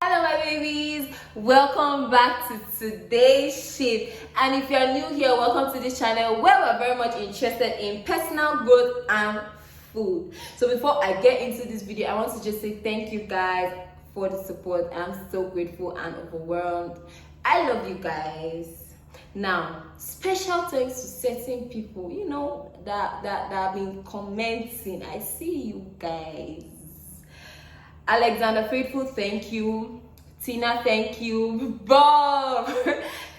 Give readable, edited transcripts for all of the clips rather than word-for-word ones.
Hello my babies, welcome back to today's shift. And if you're new here, welcome to this channel where we're very much interested in personal growth and food. So before I get into this video, I want to just say thank you guys for the support. I'm so grateful and overwhelmed. I love you guys. Now, special thanks to certain people, that have been commenting. I see you guys. Alexander Faithful, thank you. Tina, thank you. Bob,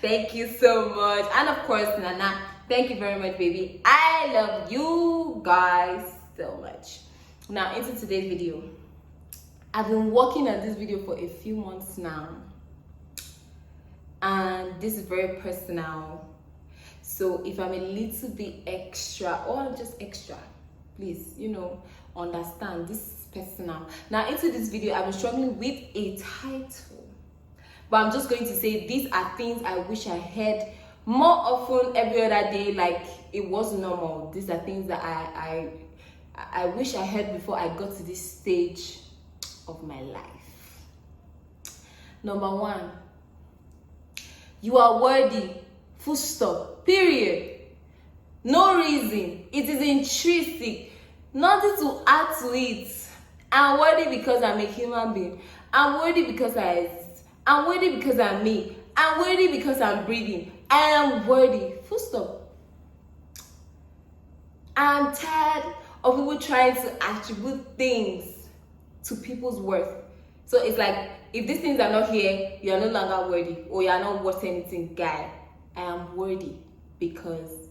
thank you so much. And of course, Nana, thank you very much, baby. I love you guys so much. Now, into today's video. I've been working on this video for a few months now. And this is very personal. So if I'm a little bit extra or I'm just extra, please, understand this is personal. Now into this video, I've been struggling with a title, but I'm just going to say these are things I wish I heard more often every other day, like it was normal. These are things that I wish I heard before I got to this stage of my life. Number one, you are worthy, full stop, period. No reason, it is intrinsic, nothing to add to it. I'm worthy because I'm a human being. I'm worthy because I exist. I'm worthy because I'm me. I'm worthy because I'm breathing. I am worthy, full stop. I'm tired of people trying to attribute things to people's worth. So it's like, if these things are not here, you are no longer worthy or you are not worth anything. Guy, I am worthy because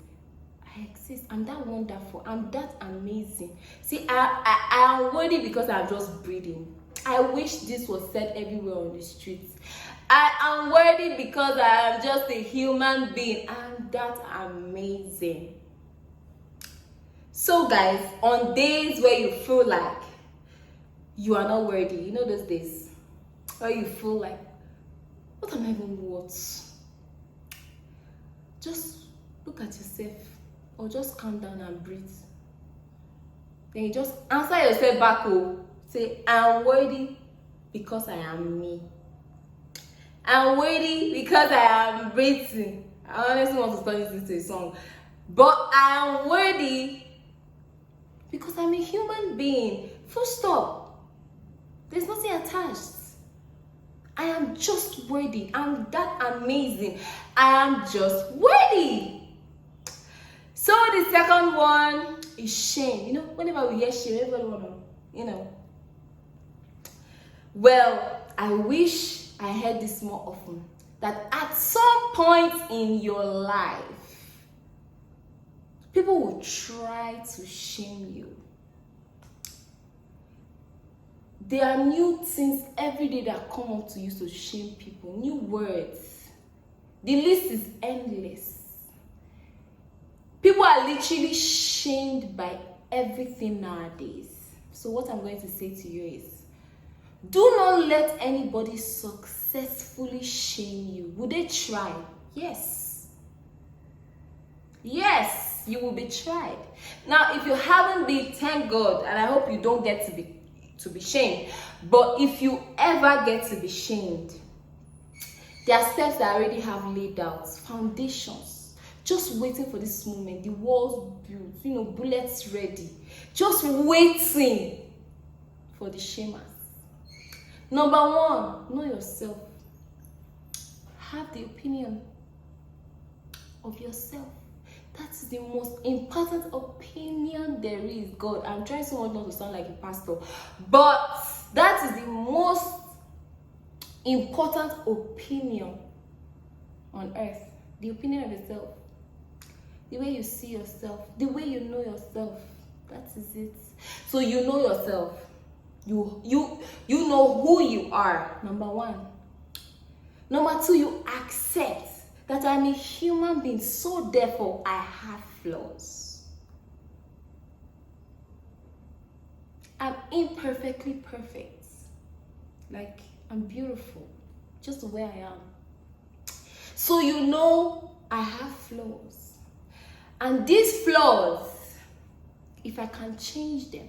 I exist. I'm that wonderful. I'm that amazing. See, I am worthy because I'm just breathing. I wish this was said everywhere on the streets. I am worthy because I am just a human being. I'm that amazing. So guys, on days where you feel like you are not worthy, those days where you feel like, what am I even worth? Just look at yourself or just calm down and breathe. Then you just answer yourself back. Say, I'm worthy because I am me. I'm worthy because I am breathing. I honestly want to turn this into a song. But I am worthy because I'm a human being. Full stop. There's nothing attached. I am just worthy. I'm that amazing. I am just worthy. So the second one is shame. Whenever we hear shame, everybody wanna, Well, I wish I heard this more often. That at some point in your life, people will try to shame you. There are new things every day that come up to you to shame people. New words. The list is endless. People are literally shamed by everything nowadays. So what I'm going to say to you is, do not let anybody successfully shame you. Would they try? Yes. Yes, you will be tried. Now, if you haven't been, thank God, and I hope you don't get to be shamed. But if you ever get to be shamed, there are steps that I already have laid out, foundations, just waiting for this moment. The walls built, bullets ready, just waiting for the shamers. Number one, know yourself. Have the opinion of yourself. That's the most important opinion there is. God, I'm trying so much not to sound like a pastor, but that is the most important opinion on earth. The opinion of yourself. The way you see yourself. The way you know yourself. That is it. So you know yourself. You know who you are. Number one. Number two, you accept that I'm a human being, so therefore I have flaws. I'm imperfectly perfect. Like, I'm beautiful, just the way I am. So I have flaws. And these flaws, if I can change them,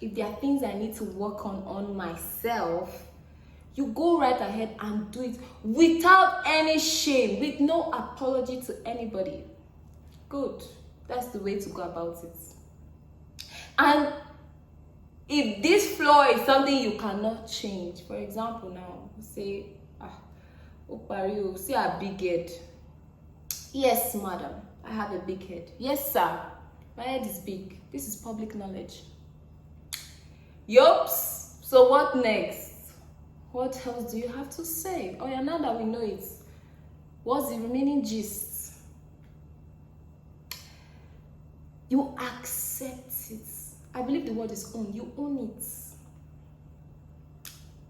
if there are things I need to work on myself, you go right ahead and do it without any shame, with no apology to anybody. Good. That's the way to go about it. And if this flaw is something you cannot change, for example, now say, Opario, see a big head. Yes, madam, I have a big head. Yes, sir, my head is big. This is public knowledge. Yups. So what next? What else do you have to say? Oh yeah, now that we know it, what's the remaining gist? You accept it. I believe the word is own. You own it.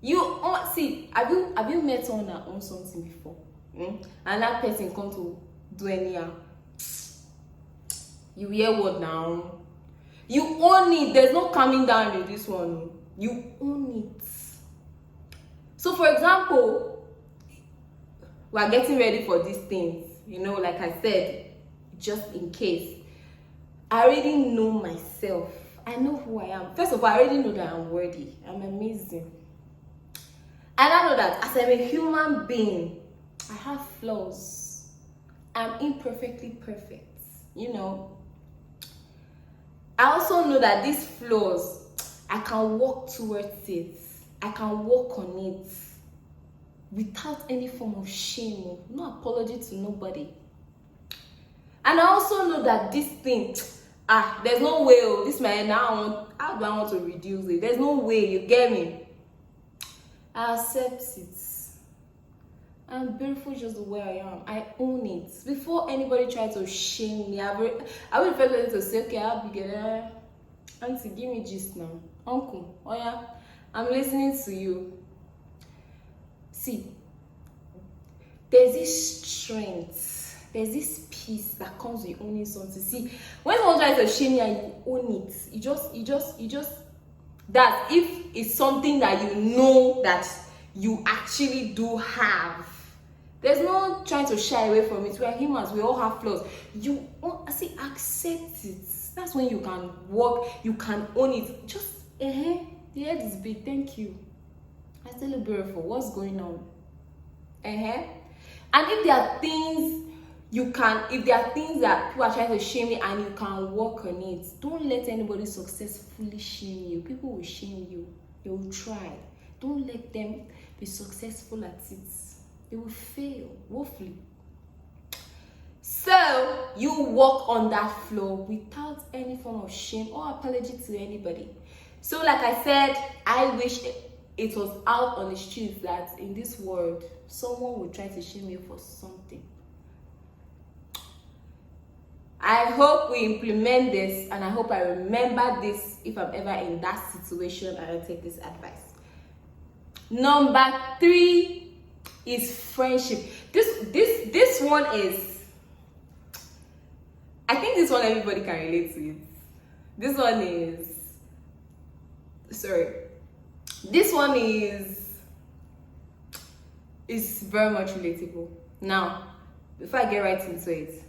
You own. See, have you met someone that owns something before? And that person come to do anyhow? You hear what now? You own it. There's no coming down with this one. You own it. So, for example, we are getting ready for these things. Like I said, just in case. I already know myself. I know who I am. First of all, I already know that I'm worthy. I'm amazing. And I know that as I'm a human being, I have flaws. I'm imperfectly perfect. I also know that these flaws, I can work towards it. I can work on it without any form of shame. No apology to nobody. And I also know that this thing, there's no way, this man now, how do I want to reduce it? There's no way, you get me? I accept it. I'm beautiful just the way I am. I own it. Before anybody tries to shame me, I will prefer to say, okay, I'll be there. Auntie, give me gist now. Uncle, oh yeah, I'm listening to you. See, there's this strength, there's this peace that comes with owning something. See, when someone tries to shame you and you own it, you just that if it's something that you know that you actually do have, there's no trying to shy away from it. We are humans, we all have flaws. You accept it. That's when you can walk, you can own it. Just the head is big, thank you. I still look beautiful. What's going on? And if there are things that people are trying to shame you and you can work on it, don't let anybody successfully shame you. People will shame you. They will try. Don't let them be successful at it. They will fail, woefully. So you work on that flow without any form of shame or apology to anybody. So like I said, I wish it was out on the streets that in this world, someone would try to shame you for something. I hope we implement this, and I hope I remember this if I'm ever in that situation and I take this advice. Number 3 is friendship. This one is, I think this one everybody can relate to it. This one is very much relatable. Now, before I get right into it,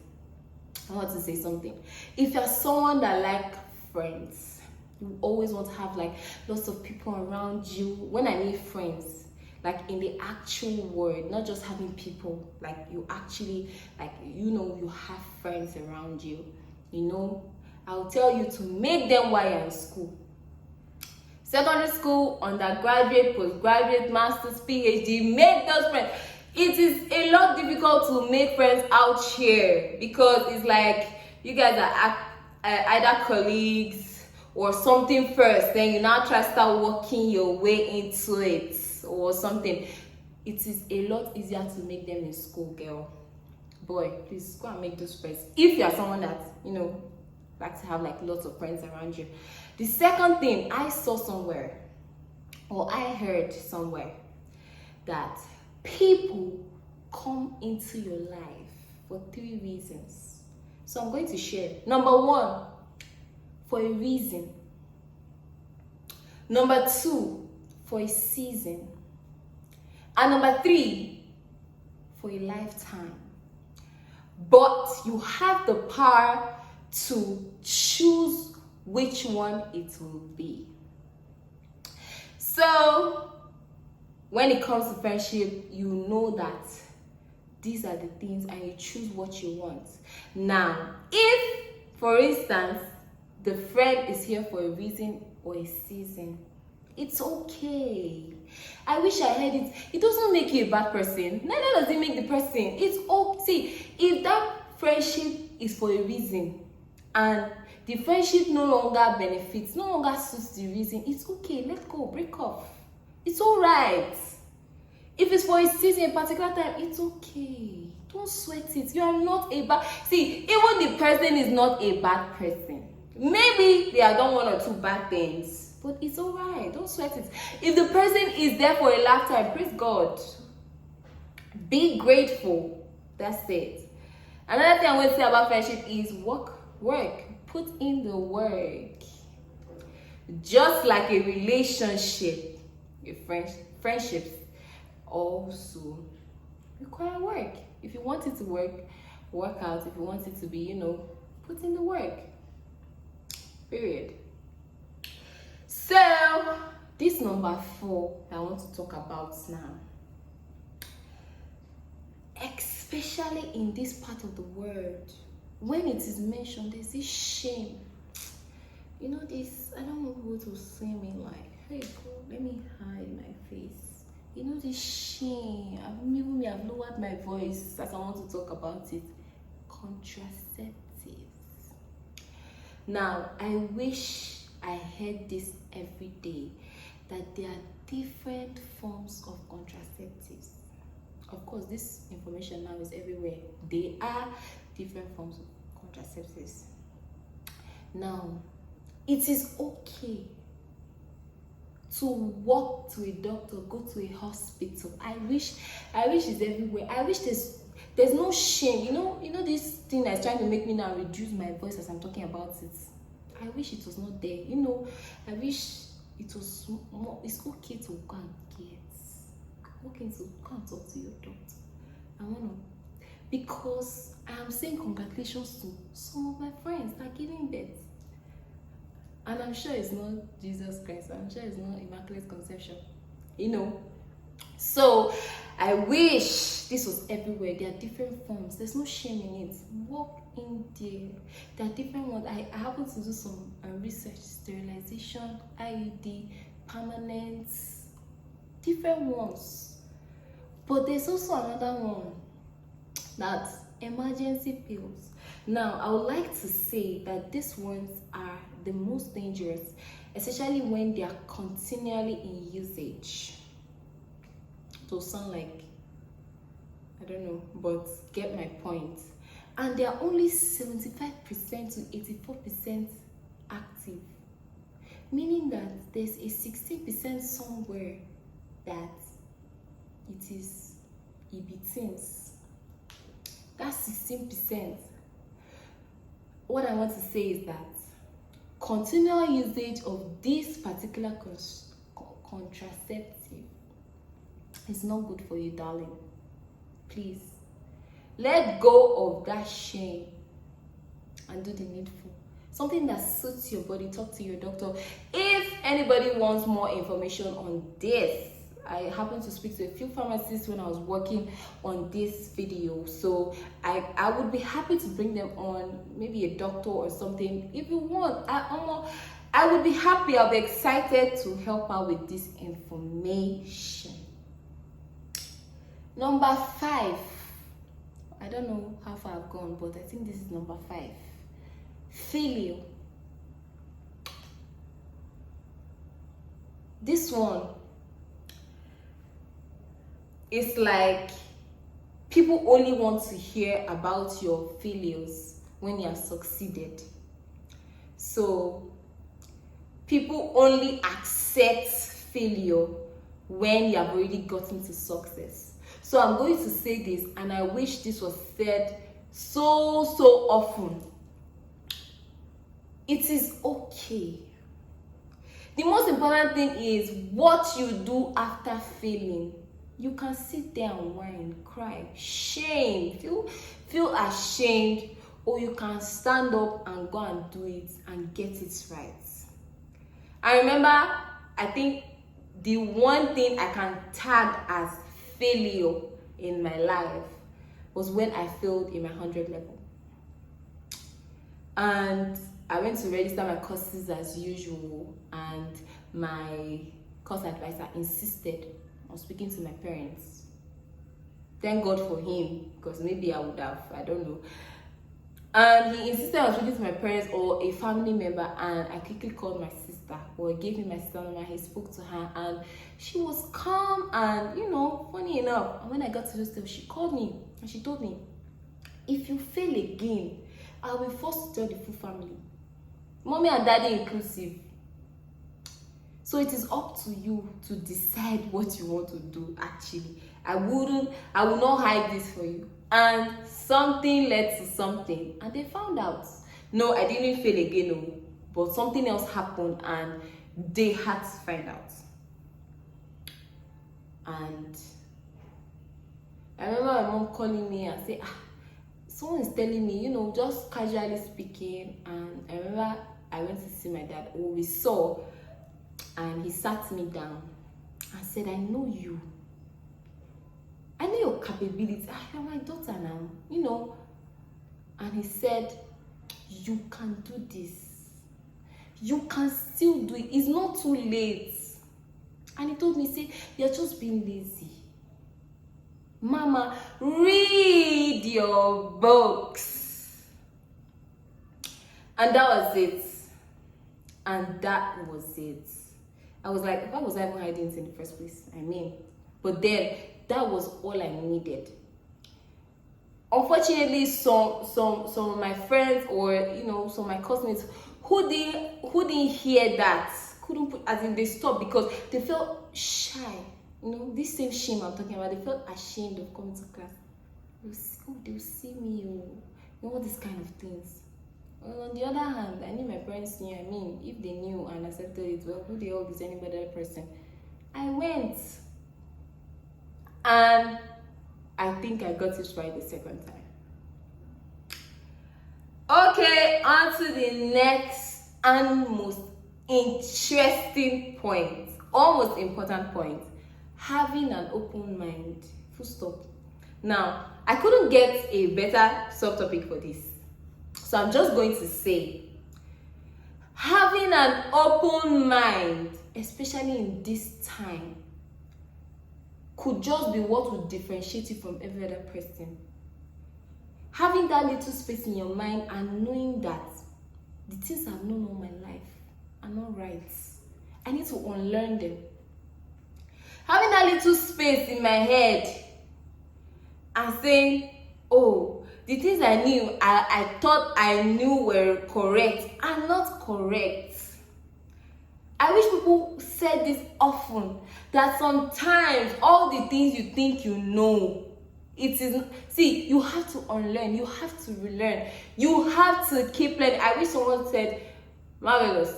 I want to say something. If you're someone that likes friends, you always want to have like lots of people around you. When I mean friends, like in the actual word, not just having people, like you actually, like, you have friends around you. I'll tell you to make them while you're in school. Secondary school, undergraduate, postgraduate, master's, PhD, make those friends. It is a lot difficult to make friends out here because it's like you guys are either colleagues or something first, then you now try to start working your way into it or something. It is a lot easier to make them in school, girl. Boy, please go and make those friends. If you're someone that, like to have like lots of friends around you. The second thing I saw somewhere, or I heard somewhere, that people come into your life for 3 reasons. So I'm going to share. Number 1, for a reason. Number 2, for a season. And number 3, for a lifetime. But you have the power to choose which one it will be. So when it comes to friendship, you know that these are the things and you choose what you want. Now, if, for instance, the friend is here for a reason or a season, it's okay. I wish I heard it. It doesn't make you a bad person. Neither does it make the person. It's okay. If that friendship is for a reason and the friendship no longer benefits, no longer suits the reason, it's okay. Let go. Break off. It's all right. If it's for a season, a particular time, it's okay. Don't sweat it. You are not a bad... See, even the person is not a bad person. Maybe they have done one or two bad things, but it's all right. Don't sweat it. If the person is there for a lifetime, praise God. Be grateful. That's it. Another thing I want to say about friendship is work. Put in the work. Just like a relationship, friendships also require work. If you want it to work out. If you want it to be, put in the work. Period. So this number 4 I want to talk about now, especially in this part of the world, when it is mentioned, there's this shame. This, I don't want people to see me like, hey God, let me hide my face. This shame. I've lowered my voice as I want to talk about it. Contraceptives. Now, I wish I heard this every day, that there are different forms of contraceptives. Of course, this information now is everywhere. There are different forms of contraceptives. Now, it is okay to walk to a doctor, go to a hospital. I wish it's everywhere. I wish there's no shame. This thing that's trying to make me now reduce my voice as I'm talking about it. I wish it was not there. I wish it was more. It's okay to go and get. Okay, to go and talk to your doctor. Because I am saying congratulations to some of my friends that are giving birth. And I'm sure it's not Jesus Christ. I'm sure it's not Immaculate Conception. So I wish this was everywhere. There are different forms. There's no shame in it. Walk in there. There are different ones. I happen to do some research. Sterilization, IUD, permanent, different ones. But there's also another one, that's emergency pills. Now, I would like to say that these ones are the most dangerous, especially when they are continually in usage. It will sound like, I don't know, but get my point. And they are only 75% to 84% active, meaning that there's a 16% somewhere that it is EBTs. That's 16%. What I want to say is that continual usage of this particular contraceptive is not good for you, darling. Please let go of that shame and do the needful. Something that suits your body. Talk to your doctor. If anybody wants more information on this, I happened to speak to a few pharmacists when I was working on this video, so I would be happy to bring them on, maybe a doctor or something. If you want, I would be happy. I'll be excited to help out with this information. Number 5. I don't know how far I've gone, but I think this is number 5. Filial. This one, it's like people only want to hear about your failures when you have succeeded. So people only accept failure when you have already gotten to success. So I'm going to say this, and I wish this was said so often. It is okay. The most important thing is what you do after failing. You can sit there and whine, cry, shame, feel ashamed, or you can stand up and go and do it and get it right. I remember, I think the one thing I can tag as failure in my life was when I failed in my 100 level. And I went to register my courses as usual, and my course advisor insisted on speaking to my parents. Thank God for him, because maybe I would have, I don't know. And he insisted on speaking to my parents or a family member, and I quickly called my sister, or gave me my sister number. He spoke to her, and she was calm, and funny enough, and when I got to the stage, she called me and she told me, if you fail again, I will be forced to tell the full family, mommy and daddy inclusive. So it is up to you to decide what you want to do. Actually, I will not hide this for you. And something led to something, and they found out. No, I didn't fail again, no, but something else happened, and they had to find out. And I remember my mom calling me and saying, someone is telling me, just casually speaking. And I remember I went to see my dad, or we saw, and he sat me down and said, I know you. I know your capabilities. You're my daughter now, And he said, you can do this. You can still do it. It's not too late. And he told me, say, you're just being lazy. Mama, read your books. And that was it. I was like, why was I even hiding it in the first place? But then that was all I needed. Unfortunately, some of my friends, or some of my classmates who didn't hear that, couldn't put, as in they stopped, because they felt shy. This same shame I'm talking about, they felt ashamed of coming to class. They'll see me, all these kind of things. Well, on the other hand, I knew my parents knew. If they knew and accepted it, well, who they all is any better person? I went, and I think I got it right the second time. Okay, on to the next and most interesting point, almost important point: having an open mind. Full stop. Now, I couldn't get a better subtopic for this, so I'm just going to say, having an open mind, especially in this time, could just be what would differentiate you from every other person. Having that little space in your mind and knowing that the things I've known all my life are not right. I need to unlearn them. Having that little space in my head and saying, oh, the things I knew, I thought I knew were correct are not correct. I wish people said this often, that sometimes all the things you think you know, it is, see, you have to unlearn, you have to relearn, you have to keep learning. I wish someone said, Marvelous,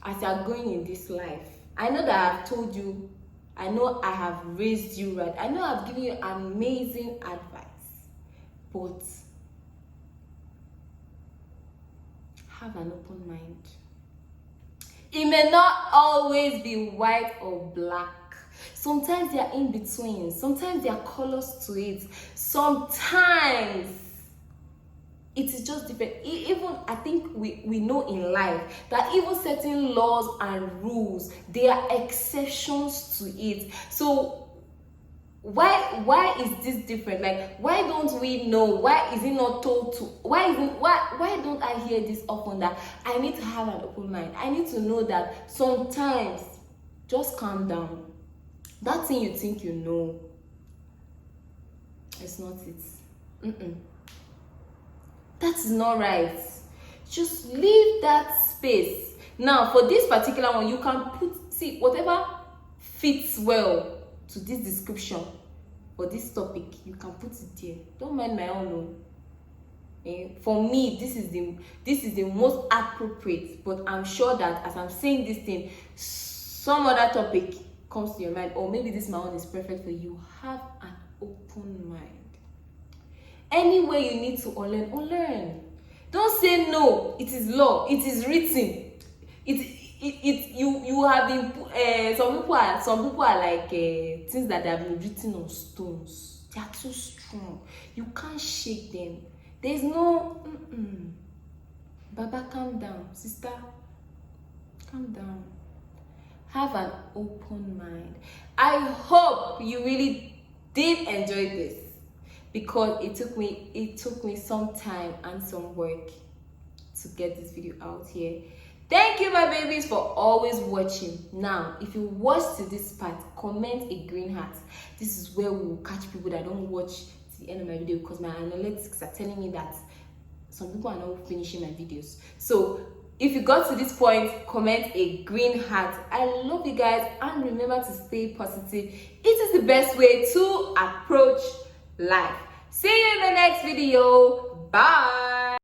as you are going in this life, I know that I've told you, I know I have raised you right, I know I've given you amazing advice, but have an open mind. It may not always be white or black. Sometimes they are in between. Sometimes there are colors to it. Sometimes it is just different. Even I think we know in life that even certain laws and rules, there are exceptions to it. So why is this different? Like, why don't we know? Why is it not told to? Why don't I hear this often, that I need to have an open mind? I need to know that sometimes, just calm down. That thing you think you know, it's not it. That is not right. Just leave that space. Now, for this particular one, you can see whatever fits well to this description for this topic, you can put it there. Don't mind my own. For me, this is the most appropriate, but I'm sure that as I'm saying this thing, some other topic comes to your mind, or maybe this my own is perfect for you. Have an open mind. Anyway, you need to unlearn. Don't say no. It is law. It is written. you have been some people are like things that have been written on stones. They are too strong. You can't shake them. There's no Baba, calm down, sister. Calm down. Have an open mind. I hope you really did enjoy this, because it took me some time and some work to get this video out here. Thank you, my babies, for always watching. Now, if you watched to this part, comment a green heart. This is where we will catch people that don't watch to the end of my video, because my analytics are telling me that some people are not finishing my videos. So if you got to this point, comment a green heart. I love you guys, and remember to stay positive. It is the best way to approach life. See you in the next video. Bye.